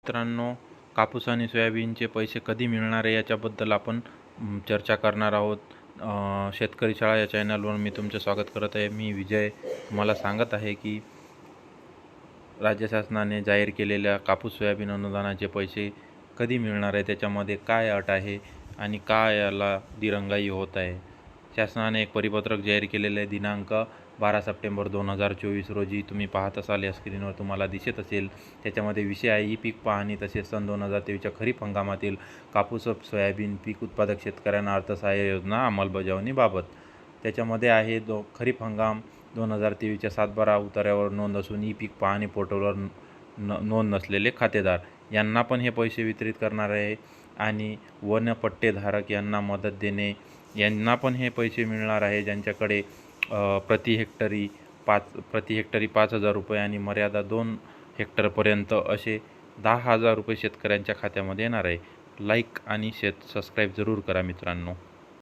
मित्रांनो, कापूस आणि सोयाबीनचे पैसे कधी मिळणार आहे याच्याबद्दल आपण चर्चा करणार आहोत. शेतकरी शाळा या चॅनलवर मी तुमचे स्वागत करत आहे. मी विजय तुम्हाला सांगत आहे की राज्य शासनाने जाहीर केलेल्या कापूस सोयाबीन अनुदानाचे पैसे कधी मिळणार आहे, त्याच्यामध्ये काय अट आहे आणि काय याला दिरंगाई होत आहे. शासनाने एक परिपत्रक जाहीर केलेले आहे दिनांक 12 सप्टेंबर 2024 रोजी. तुम्ही पाहत असाल या स्क्रीनवर तुम्हाला दिसत असेल. त्याच्यामध्ये विषय आहे ई पीक पाहणी तसेच सन 2023च्या खरीप हंगामातील कापूस व सोयाबीन पीक उत्पादक शेतकऱ्यांना अर्थसहाय्य योजना अंमलबजावणीबाबत. त्याच्यामध्ये आहे खरीप हंगाम 2023च्या 7/12 उतार्यावर नोंद असून ई पीक पाहणी पोर्टलवर नोंद नसलेले खातेदार यांना पण हे पैसे वितरित करणार आहे. आणि वन पट्टेधारक यांना मदत देणे यांना पण हे पैसे मिळणार आहे, ज्यांच्याकडे प्रति हेक्टरी 5,000 रुपये आणि मर्यादा 2 हेक्टरपर्यंत असे 10,000 रुपये शेतकऱ्यांच्या खात्यामध्ये येणार आहे. लाईक आणि सबस्क्राईब जरूर करा मित्रांनो.